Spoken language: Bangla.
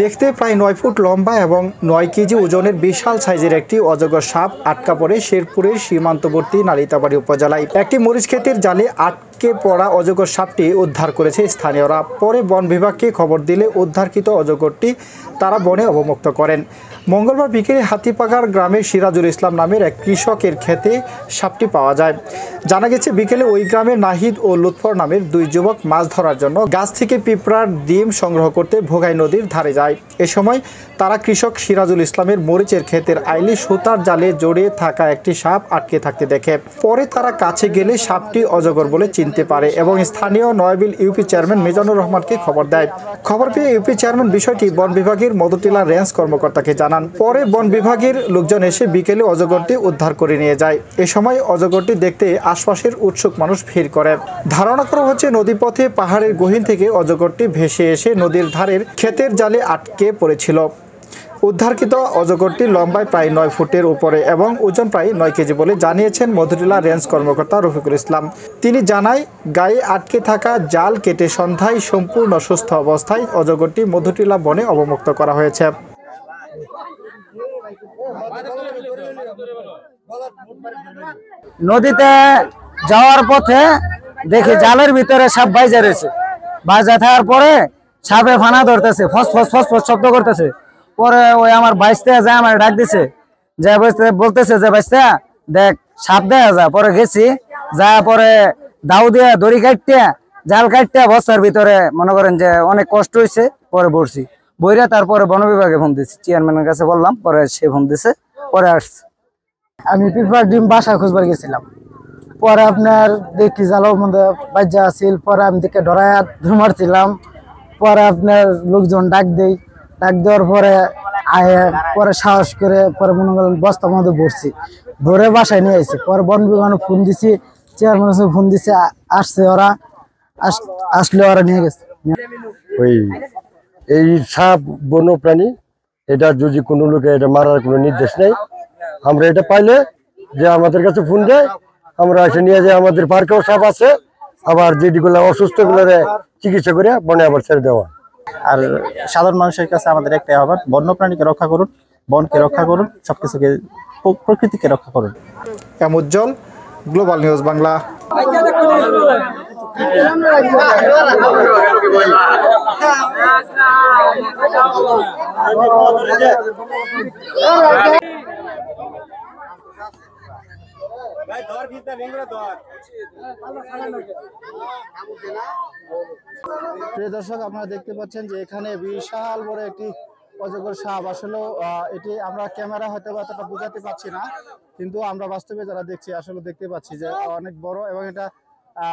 দেখতে প্রায় 9 ফুট লম্বা এবং 9 কেজি ওজনের বিশাল সাইজের একটি অজগর সাপ আটকা পড়ে শেরপুরের সীমান্তবর্তী নালিতাবাড়ী উপজেলায়। একটি মরিচ ক্ষেতের জালে আটকে পড়া অজগর সাপটি উদ্ধার করেছে স্থানীয়রা। পরে বন বিভাগকে খবর দিলে উদ্ধারকৃত অজগরটি তারা বনে অবমুক্ত করেন। মঙ্গলবার বিকেলে হাতিপাগার গ্রামের সিরাজুল ইসলাম নামের এক কৃষকের ক্ষেতে সাপটি পাওয়া যায়। জানা গেছে বিকেলে ওই গ্রামের নাহিদ ও লুৎফর নামের 2 যুবক মাছ ধরার জন্য গাছ থেকে পিঁপড়ার ডিম সংগ্রহ করতে ভোগাই নদীর ধারে যায়। এ সময় তারা কৃষক সিরাজুল ইসলামের মরিচের ক্ষেতের আইলে সুতার জালে জড়িয়ে থাকা একটি সাপ আটকে থাকতে দেখে। পরে তারা কাছে গেলে সাপটি অজগর বলে চিনতে পারে এবং স্থানীয় নয়াবিল ইউপি চেয়ারম্যান মিজানুর রহমানকে খবর দেয়। খবর পেয়ে ইউপি চেয়ারম্যান বিষয়টি বন বিভাগের মধুটিলা রেঞ্জ কর্মকর্তাকে জানান। পরে বন বিভাগের লোকজন এসে বিকেলে অজগরটি উদ্ধার করে নিয়ে যায়। এ সময় অজগরটি দেখতে আশপাশের উৎসুক মানুষ ভিড় করে। ধারণা করা হচ্ছে নদীপথে পাহাড়ের গহীন থেকে অজগরটি ভেসে এসে নদীর ধারের ক্ষেতের জালে আটকে পড়েছিল। উদ্ধারকৃত অজগরটি লম্বায় প্রায় 9 ফুটের উপরে এবং ওজন প্রায় 9 কেজি বলে জানিয়েছেন মধুটিলা রেঞ্জ কর্মকর্তা রফিকুল ইসলাম। তিনি জানায়, গায়ে আটকে থাকা জাল কেটে সন্ধ্যায় সম্পূর্ণ সুস্থ অবস্থায় অজগরটি মধুটিলা বনে অবমুক্ত করা হয়েছে। নদীতে যাওয়ার পথে দেখি জালের ভিতরে সাপ বাইজা রয়েছে। বাইজা থাকার পরে সাপে ফানা ধরতেছে, ফস ফস ফস ফস শব্দ করতেছে। পরে ওই আমার বাইসতে যায় আমার ডাক দিছে, যে বলতেছে যে বাইসতে দেখ সাপ দেখা যা। পরে গেছি, যা পরে দাউ দিয়া দড়ি কাটতে জাল কাটতে বস্তার ভিতরে মনে করেন যে অনেক কষ্ট হয়েছে। পরে বসছি বইরা, তারপরে বন বিভাগে ফোন দিচ্ছি, চেয়ারম্যানের কাছে বললাম, পরে সে ফোন দিছে, পরে আসছে। আমি পিঁপড়ার ডিম বাসা খুঁজবার গেছিলাম। পরে আপনার দেখি জালের মধ্যে বাজ্যা আছিল। পরে আমি দেখে ডরায় মারছিলাম। পরে আপনার লোকজন ডাক দেওয়ার পরে আয়ে পরে সাহস করে পরে মনে করেন বস্তার মধ্যে ভরছি, ভরে বাসায় নিয়ে আসছি। পরে বন বিভাগে ফোন দিছি, চেয়ারম্যানের ফোন দিছে, আসছে ওরা, আসলে ওরা নিয়ে গেছে। এই সাপ বন্য প্রাণী, এটা যদি কোনো লোকে এটা মারার কোনো নির্দেশ নেই। আমরা এটা পাইলে যে আমাদের কাছে ফোন দেয়, আমরা এসে নিয়ে যাই। আমাদের পার্কেও সাপ আছে, আবার যেগুলো অসুস্থ গুলো চিকিৎসা করে বনে আবার ছেড়ে দেওয়া। আর সাধারণ মানুষের কাছে আমাদের একটাই আহ্বান, বন্যপ্রাণীকে রক্ষা করুন, বনকে রক্ষা করুন, সবকিছুকে প্রকৃতিকে রক্ষা করুন। উজ্জ্বল, গ্লোবাল নিউজ বাংলা। প্রিয় দর্শক, আপনারা দেখতে পাচ্ছেন যে এখানে বিশাল বড় একটি অজগর সাপ। আসলে এটি আমরা ক্যামেরা হয়তো এতটা বোঝাতে পারছি না, কিন্তু আমরা বাস্তবে যারা দেখছি আসলে দেখতে পাচ্ছি যে অনেক বড় এবং এটা